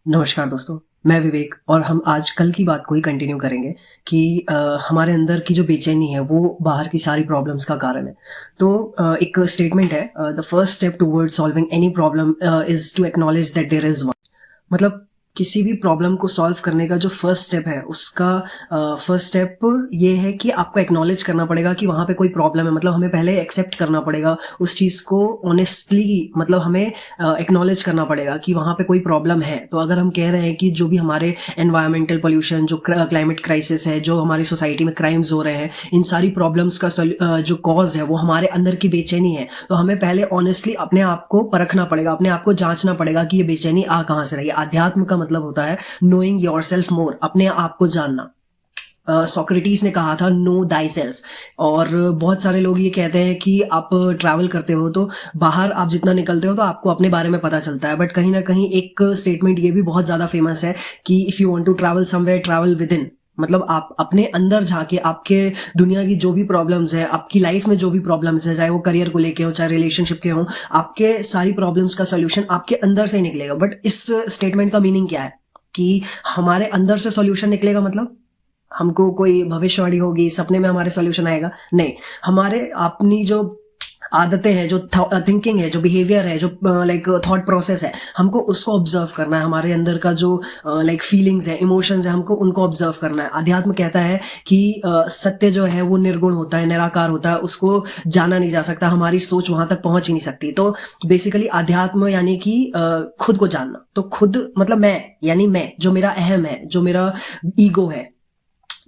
नमस्कार दोस्तों, मैं विवेक और हम आज कल की बात को ही कंटिन्यू करेंगे कि हमारे अंदर की जो बेचैनी है वो बाहर की सारी प्रॉब्लम्स का कारण है। तो एक स्टेटमेंट है, the first step towards solving any problem is to acknowledge that there is one. मतलब किसी भी प्रॉब्लम को सॉल्व करने का जो फर्स्ट स्टेप है उसका फर्स्ट स्टेप ये है कि आपको एक्नॉलेज करना पड़ेगा कि वहाँ पे कोई प्रॉब्लम है। मतलब हमें पहले एक्सेप्ट करना पड़ेगा उस चीज़ को ऑनेस्टली, मतलब हमें एक्नॉलेज करना पड़ेगा कि वहाँ पे कोई प्रॉब्लम है। तो अगर हम कह रहे हैं कि जो भी हमारे एनवायरमेंटल पोल्यूशन, जो क्लाइमेट क्राइसिस है, जो हमारी सोसाइटी में क्राइम्स हो रहे हैं, इन सारी प्रॉब्लम्स का जो कॉज है वो हमारे अंदर की बेचैनी है, तो हमें पहले ऑनेस्टली अपने आप को परखना पड़ेगा, अपने आप को जांचना पड़ेगा कि ये बेचैनी आ कहाँ से रही है। अध्यात्म का मतलब होता है नोइंग योर सेल्फ मोर, अपने आप को जानना। सोक्रेटिस ने कहा था नो दाई सेल्फ। और बहुत सारे लोग ये कहते हैं कि आप ट्रैवल करते हो तो बाहर आप जितना निकलते हो तो आपको अपने बारे में पता चलता है, बट कहीं ना कहीं एक स्टेटमेंट ये भी बहुत ज़्यादा फेमस है कि if you want to travel somewhere, travel within. मतलब आप अपने अंदर झांके, आपके दुनिया की जो भी प्रॉब्लम्स है, आपकी लाइफ में जो भी प्रॉब्लम्स है, चाहे वो करियर को लेके हो, चाहे रिलेशनशिप के हो, आपके सारी प्रॉब्लम्स का सोल्यूशन आपके अंदर से ही निकलेगा। बट इस स्टेटमेंट का मीनिंग क्या है कि हमारे अंदर से सोल्यूशन निकलेगा, मतलब हमको कोई भविष्यवाणी होगी, सपने में हमारे सॉल्यूशन आएगा? नहीं। हमारे अपनी जो आदतें हैं, जो थिंकिंग है, जो बिहेवियर है, जो लाइक थॉट प्रोसेस है, हमको उसको ऑब्जर्व करना है। हमारे अंदर का जो लाइक फीलिंग्स है, इमोशंस है, हमको उनको ऑब्जर्व करना है। अध्यात्म कहता है कि सत्य जो है वो निर्गुण होता है, निराकार होता है, उसको जाना नहीं जा सकता, हमारी सोच वहां तक पहुंच ही नहीं सकती। तो बेसिकली अध्यात्म यानी कि खुद को जानना। तो खुद मतलब मैं, यानी मैं जो मेरा अहम है, जो मेरा ईगो है,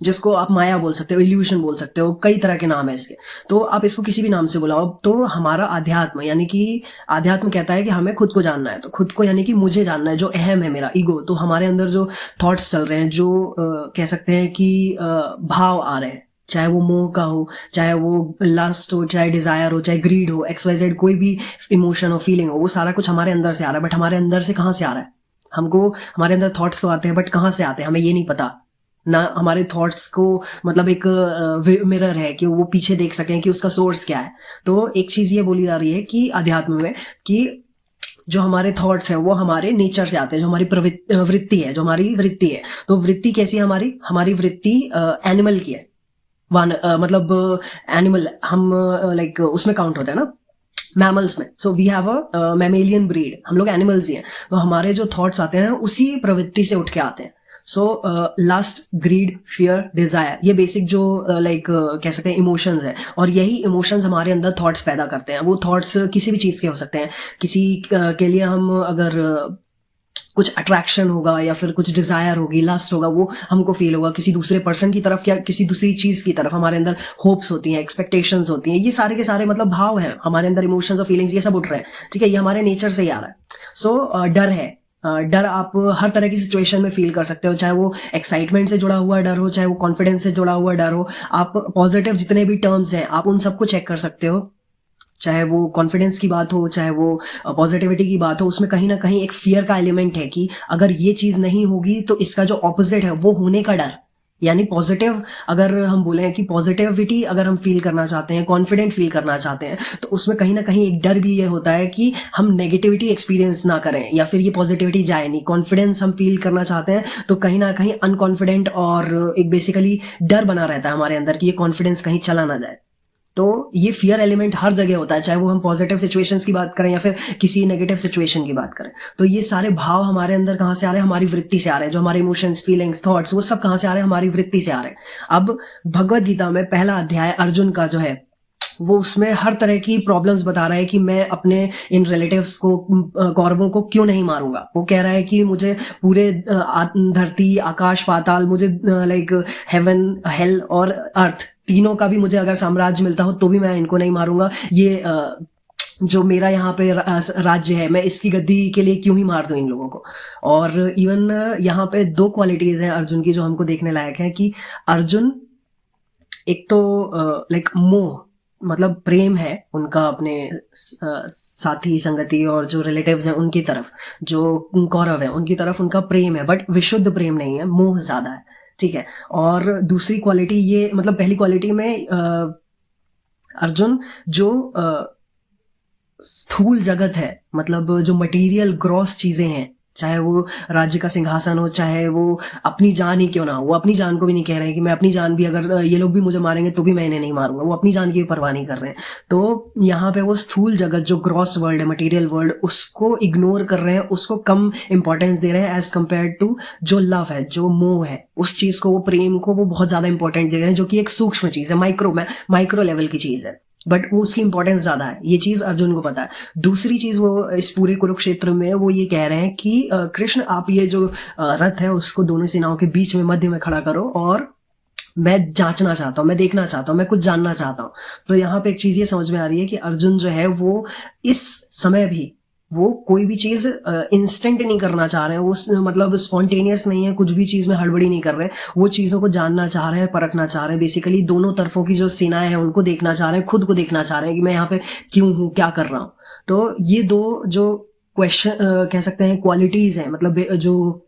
जिसको आप माया बोल सकते हो, इल्यूशन बोल सकते हो, कई तरह के नाम है इसके। तो आप इसको किसी भी नाम से बुलाओ। तो हमारा अध्यात्म यानी कि अध्यात्म कहता है कि हमें खुद को जानना है। तो खुद को यानी कि मुझे जानना है, जो अहम है, मेरा ईगो। तो हमारे अंदर जो थॉट्स चल रहे हैं, जो कह सकते हैं कि भाव आ रहे हैं, चाहे वो मोह का हो, चाहे वो लस्ट हो, चाहे डिजायर हो, चाहे ग्रीड हो, XYZ, कोई भी इमोशन हो, फीलिंग हो, वो सारा कुछ हमारे अंदर से आ रहा है। बट हमारे अंदर से कहाँ से आ रहा है? हमको हमारे अंदर थॉट्स तो आते हैं, बट कहाँ से आते हैं हमें ये नहीं पता ना। हमारे थॉट्स को मतलब एक मिरर है कि वो पीछे देख सकें कि उसका सोर्स क्या है। तो एक चीज ये बोली जा रही है कि अध्यात्म में कि जो हमारे थॉट्स हैं वो हमारे नेचर से आते हैं, जो हमारी वृत्ति है, जो हमारी वृत्ति है। तो वृत्ति कैसी है? हमारी हमारी वृत्ति एनिमल की है। मतलब एनिमल हम लाइक उसमें काउंट होता है ना, मैमल्स में। So we have a mammalian breed, हम लोग एनिमल्स ही हैं। तो हमारे जो थॉट्स आते हैं उसी प्रवृत्ति से उठ के आते हैं। सो लस्ट, ग्रीड, फियर, डिजायर, ये बेसिक जो लाइक कह सकते हैं इमोशंस है। और यही इमोशंस हमारे अंदर थॉट्स पैदा करते हैं। वो थॉट्स किसी भी चीज के हो सकते हैं। किसी के लिए हम अगर कुछ अट्रैक्शन होगा या फिर कुछ डिजायर होगी, लस्ट होगा, वो हमको फील होगा किसी दूसरे पर्सन की तरफ या किसी दूसरी चीज की तरफ। हमारे अंदर होप्स होती हैं, एक्सपेक्टेशंस होती हैं, ये सारे के सारे मतलब भाव हैं हमारे अंदर, इमोशंस और फीलिंग्स, ये सब उठ रहे हैं। ठीक है, ये हमारे नेचर से ही आ रहा है। सो डर है। डर आप हर तरह की सिचुएशन में फील कर सकते हो, चाहे वो एक्साइटमेंट से जुड़ा हुआ डर हो, चाहे वो कॉन्फिडेंस से जुड़ा हुआ डर हो। आप पॉजिटिव जितने भी टर्म्स हैं आप उन सबको चेक कर सकते हो, चाहे वो कॉन्फिडेंस की बात हो, चाहे वो पॉजिटिविटी की बात हो। उसमें कहीं ना कहीं एक फियर का एलिमेंट है कि अगर ये चीज नहीं होगी तो इसका जो ऑपोजिट है वो होने का डर। यानी पॉजिटिव, अगर हम बोले कि पॉजिटिविटी अगर हम फील करना चाहते हैं, कॉन्फिडेंट फील करना चाहते हैं, तो उसमें कहीं ना कहीं एक डर भी ये होता है कि हम नेगेटिविटी एक्सपीरियंस ना करें या फिर ये पॉजिटिविटी जाए नहीं। कॉन्फिडेंस हम फील करना चाहते हैं तो कहीं ना कहीं अनकॉन्फिडेंट और एक बेसिकली डर बना रहता है हमारे अंदर कि ये कॉन्फिडेंस कहीं चला ना जाए। तो ये फियर एलिमेंट हर जगह होता है, चाहे वो हम पॉजिटिव सिचुएशंस की बात करें या फिर किसी नेगेटिव सिचुएशन की बात करें। तो ये सारे भाव हमारे अंदर कहाँ से आ रहे हैं? हमारी वृत्ति से आ रहे हैं। जो हमारे इमोशंस, फीलिंग्स, थॉट्स, वो सब कहाँ से आ रहे हैं? हमारी वृत्ति से आ रहे हैं। अब भगवत गीता में पहला अध्याय अर्जुन का जो है वो, उसमें हर तरह की प्रॉब्लम्स बता रहा है कि मैं अपने इन रिलेटिव्स को, कौरवों को क्यों नहीं मारूंगा। वो कह रहा है कि मुझे पूरे धरती, आकाश, पाताल, मुझे लाइक हेवन, हेल और अर्थ, तीनों का भी मुझे अगर साम्राज्य मिलता हो तो भी मैं इनको नहीं मारूंगा। ये जो मेरा यहाँ पे राज्य है, मैं इसकी गद्दी के लिए क्यों ही मार दूं इन लोगों को। और इवन यहाँ पे दो क्वालिटीज हैं अर्जुन की जो हमको देखने लायक है कि अर्जुन एक तो लाइक मोह, मतलब प्रेम है उनका अपने साथी, संगति और जो रिलेटिव्स हैं उनकी तरफ, जो कौरव है उनकी तरफ उनका प्रेम है, बट विशुद्ध प्रेम नहीं है, मोह ज्यादा है। ठीक है। और दूसरी क्वालिटी ये, मतलब पहली क्वालिटी में अर्जुन जो स्थूल जगत है, मतलब जो मटेरियल ग्रॉस चीजें हैं, चाहे वो राज्य का सिंहासन हो, चाहे वो अपनी जान ही क्यों ना हो। वो अपनी जान को भी नहीं कह रहे हैं कि मैं अपनी जान भी, अगर ये लोग भी मुझे मारेंगे तो भी मैं इन्हें नहीं मारूंगा, वो अपनी जान की भी परवाह नहीं कर रहे हैं। तो यहाँ पे वो स्थूल जगत जो ग्रॉस वर्ल्ड है, मटेरियल वर्ल्ड, उसको इग्नोर कर रहे हैं, उसको कम इंपॉर्टेंस दे रहे हैं एज कम्पेयर टू जो लव है, जो मोह है, उस चीज को, वो प्रेम को वो बहुत ज्यादा इंपॉर्टेंट दे रहे हैं, जो कि एक सूक्ष्म चीज है, माइक्रो लेवल की चीज है, बट वो उसकी इंपॉर्टेंस ज्यादा है। ये चीज अर्जुन को पता है। दूसरी चीज वो इस पूरे कुरुक्षेत्र में वो ये कह रहे हैं कि कृष्ण, आप ये जो रथ है उसको दोनों सेनाओं के बीच में, मध्य में खड़ा करो, और मैं जांचना चाहता हूँ, मैं देखना चाहता हूँ, मैं कुछ जानना चाहता हूँ। तो यहाँ पे एक चीज ये समझ में आ रही है कि अर्जुन जो है वो इस समय भी वो कोई भी चीज इंस्टेंट नहीं करना चाह रहे हैं, वो मतलब स्पॉन्टेनियस नहीं है, कुछ भी चीज में हड़बड़ी नहीं कर रहे हैं, वो चीजों को जानना चाह रहे हैं, परखना चाह रहे हैं। बेसिकली दोनों तरफों की जो सेनाएं हैं उनको देखना चाह रहे हैं, खुद को देखना चाह रहे हैं कि मैं यहाँ पे क्यों हूँ, क्या कर रहा हूँ। तो ये दो जो क्वेश्चन कह सकते हैं क्वालिटीज हैं, मतलब जो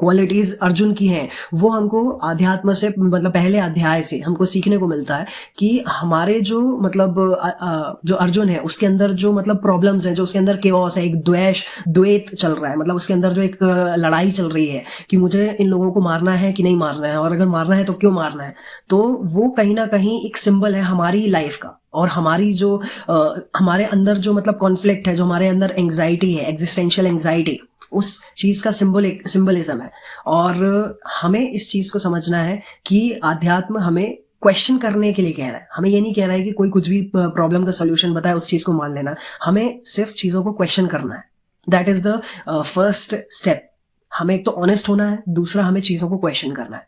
क्वालिटीज अर्जुन की हैं, वो हमको आध्यात्म से, मतलब पहले अध्याय से हमको सीखने को मिलता है कि हमारे जो मतलब जो अर्जुन है उसके अंदर जो मतलब प्रॉब्लम्स हैं, जो उसके अंदर केओस है, एक द्वैत चल रहा है, मतलब उसके अंदर जो एक लड़ाई चल रही है कि मुझे इन लोगों को मारना है कि नहीं मारना है, और अगर मारना है तो क्यों मारना है। तो वो कहीं ना कहीं एक सिंबल है हमारी लाइफ का, और हमारी जो हमारे अंदर जो मतलब कॉन्फ्लिक्ट है, जो हमारे अंदर एंग्जाइटी है, एग्जिस्टेंशियल एंग्जाइटी, उस चीज का सिंबलिज्म है। और हमें इस चीज को समझना है कि आध्यात्म हमें क्वेश्चन करने के लिए कह रहा है। हमें ये नहीं कह रहा है कि कोई कुछ भी प्रॉब्लम का सोल्यूशन बताए उस चीज को मान लेना, हमें सिर्फ चीजों को क्वेश्चन करना है। That is the first step. हमें एक तो ऑनेस्ट होना है, दूसरा हमें चीजों को क्वेश्चन करना है।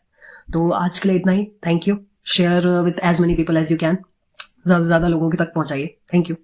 तो आज के लिए इतना ही। Thank you. Share with as many people as you can. ज्यादा से ज्यादा लोगों के तक पहुंचाइए। Thank you.